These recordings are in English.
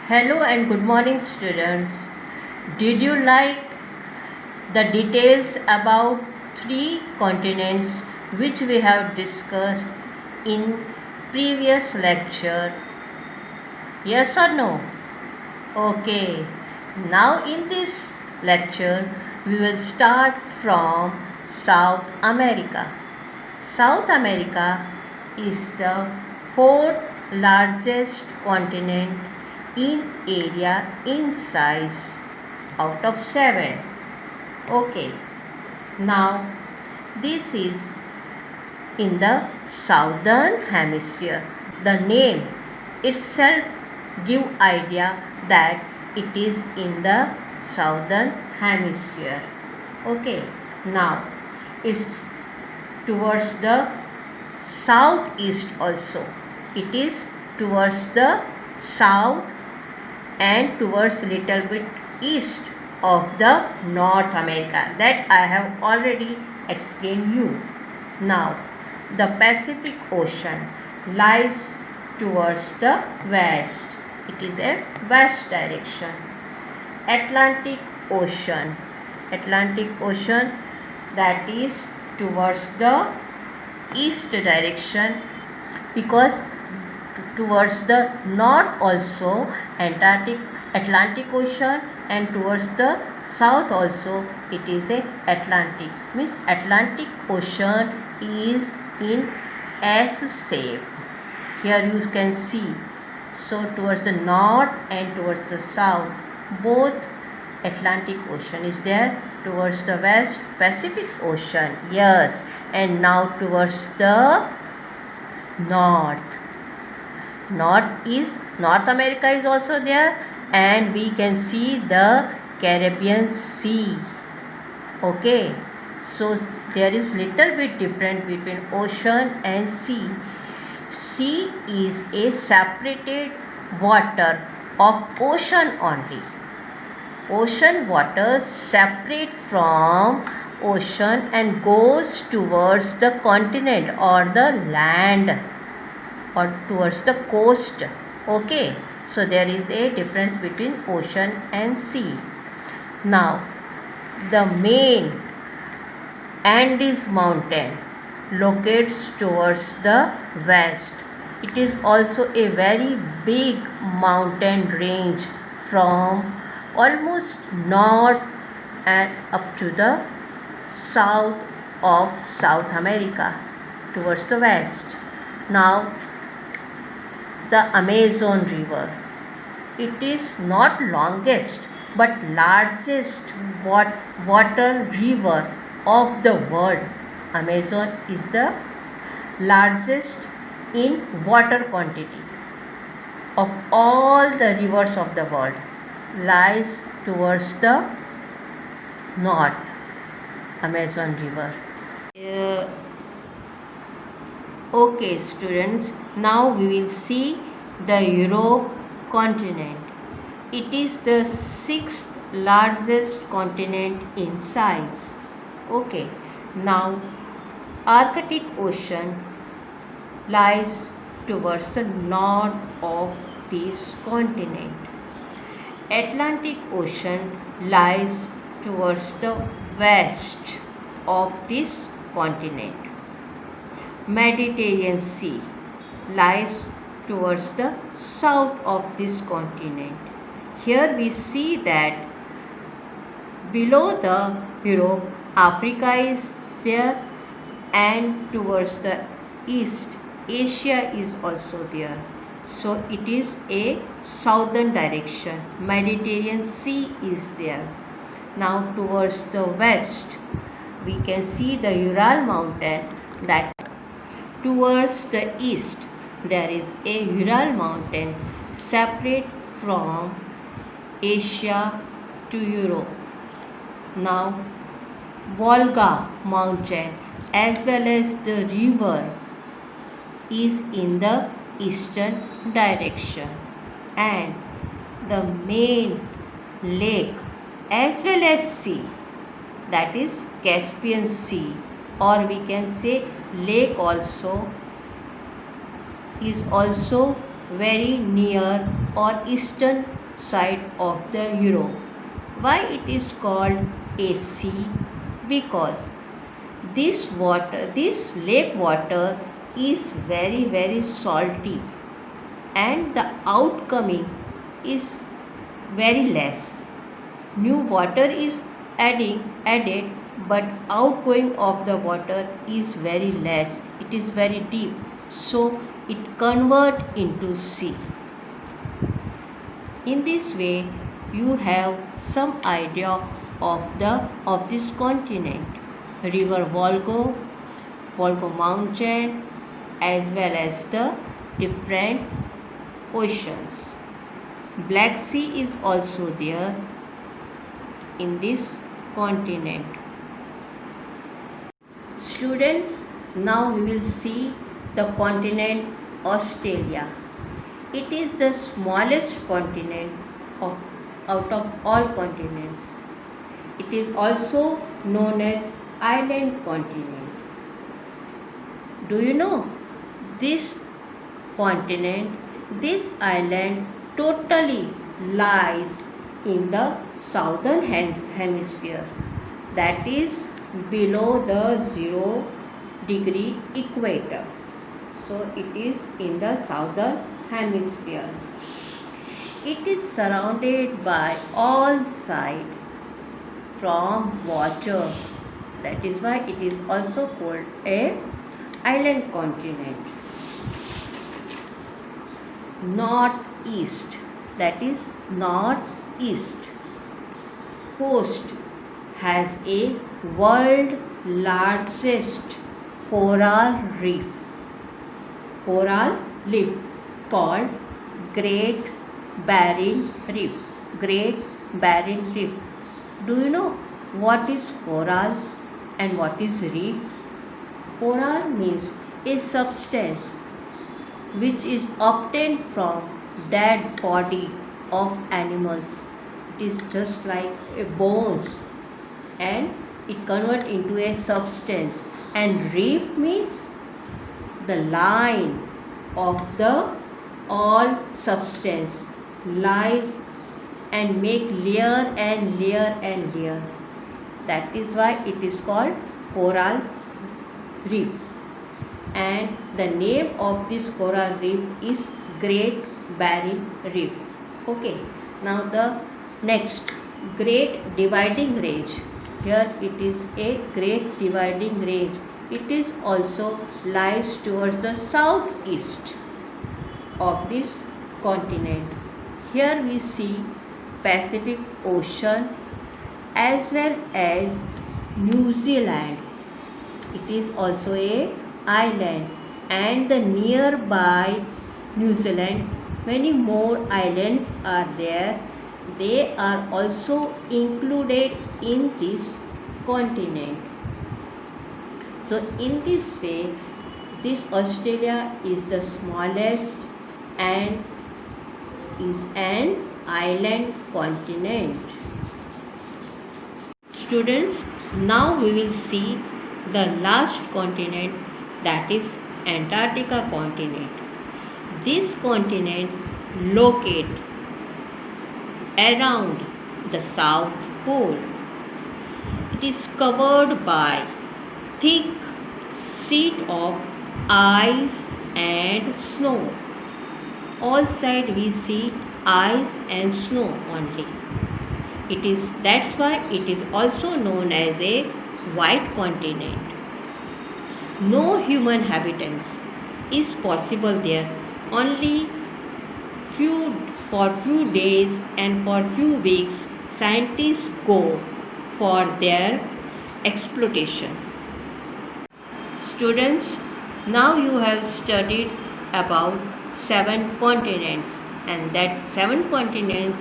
Hello and good morning, students. Did you like the details about three continents which we have discussed in previous lecture? Yes or no? Okay. Now in this lecture we will start from South America. South America is the fourth largest continent in area in size out of 7. Okay, now this is in the southern hemisphere. The name itself give idea that it is in the southern hemisphere. Okay, now it's towards the southeast also. It is towards the south and towards little bit east of the North America, that I have already explained you. Now the Pacific Ocean lies towards the west. It is a west direction. Atlantic Ocean, that is towards the east direction, because towards the north also Atlantic Ocean, and towards the south also it is a Atlantic, means Atlantic Ocean is in S shape. Here you can see. So towards the north and towards the south both Atlantic Ocean is there. Towards the west Pacific Ocean, yes. And now towards the north is North America is also there, and we can see the Caribbean Sea. Okay, so there is little bit difference between ocean and sea. Sea is a separated water of ocean only. Ocean water separate from ocean and goes towards the continent or the land or towards the coast. Okay, so there is a difference between ocean and sea. Now the main Andes mountain locates towards the west. It is also a very big mountain range from almost north and up to the south of South America towards the west. Now the Amazon River, it is not longest but largest water river of the world. Amazon is the largest in water quantity of all the rivers of the world, lies towards the north, Amazon River. Okay students, now we will see the Europe continent. It is the 6th largest continent in size. Okay, now Arctic Ocean lies towards the north of this continent. Atlantic Ocean lies towards the west of this continent. Mediterranean Sea lies towards the south of this continent. Here we see that below the Europe, Africa is there, and towards the east, Asia is also there. So it is a southern direction. Mediterranean Sea is there. Now towards the west, we can see the Ural mountain. That towards the east, there is a Ural mountain separate from Asia to Europe. Now Volga mountain as well as the river is in the eastern direction, and the main lake as well as sea, that is Caspian Sea, or we can say lake also, is also very near or eastern side of the Europe. Why it is called a sea? Because this lake water is very salty, and the outcoming is very less. New water is added, but outgoing of the water is very less. It is very deep, so it convert into sea. In this way, you have some idea of this continent. River Volga mountain, as well as the different oceans. Black Sea is also there in this continent. Students, now we will see the continent Australia. It is the smallest continent out of all continents. It is also known as island continent. Do you know this continent, this island totally lies in the southern hemisphere, that is below the 0-degree equator. So it is in the southern hemisphere. It is surrounded by all sides from water. That is why it is also called a island continent. Northeast, that is northeast coast has a world largest coral reef called Great Barrier Reef. Do you know what is coral and what is reef? Coral means a substance which is obtained from dead body of animals. It is just like a bones, and it converts into a substance. And reef means the line of the all substance lies and make layer and layer and layer. That is why it is called coral reef. And the name of this coral reef is Great Barrier Reef. Okay, now the next, Great Dividing Range. Here it is a Great Dividing Range. It is also lies towards the southeast of this continent. Here we see Pacific Ocean as well as New Zealand. It is also a island, and the nearby New Zealand many more islands are there. They are also included in this continent. So in this way, this Australia is the smallest and is an island continent. Students, now we will see the last continent, that is Antarctica continent. This continent located around the South Pole. It is covered by thick sheet of ice and snow. All sides we see ice and snow only. That's why it is also known as a white continent. No human habitance is possible there. Only for few days and for few weeks scientists go for their exploitation. Students, now you have studied about 7 continents, and that 7 continents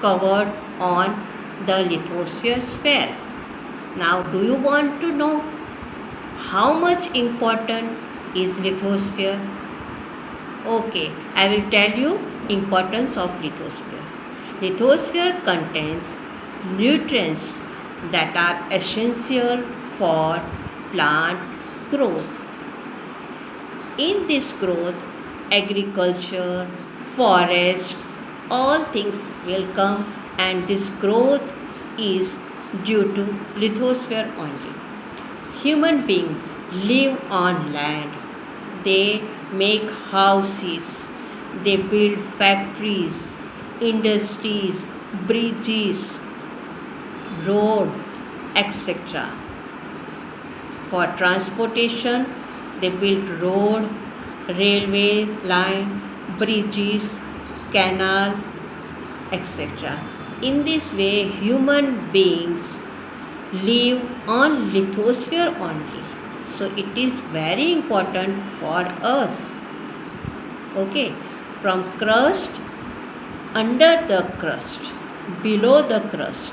covered on the lithosphere sphere. Now, do you want to know how much important is lithosphere? Okay, I will tell you importance of lithosphere. Lithosphere contains nutrients that are essential for plant growth. In this growth, agriculture, forest, all things will come, and this growth is due to lithosphere only. Human beings live on land. They make houses, they build factories, industries, bridges, road, etc. For transportation, they build road, railway line, bridges, canal, etc. In this way, human beings live on lithosphere only. So it is very important for us. Okay, from crust, under the crust, below the crust,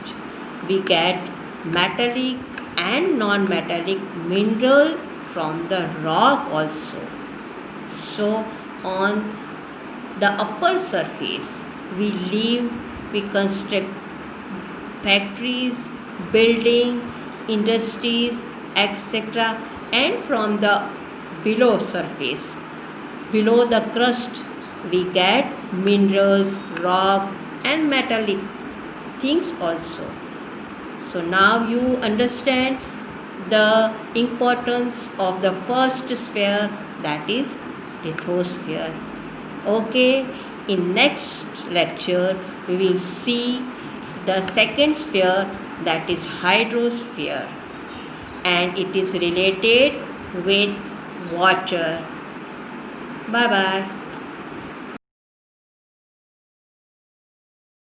we get metallic and non-metallic mineral from the rock also. So on the upper surface, we construct factories, building, industries, etc. And from the below surface, below the crust, we get minerals, rocks, and metallic things also. So now you understand the importance of the first sphere, that is lithosphere. Okay, in next lecture we will see the second sphere, that is hydrosphere, and it is related with water. Bye bye.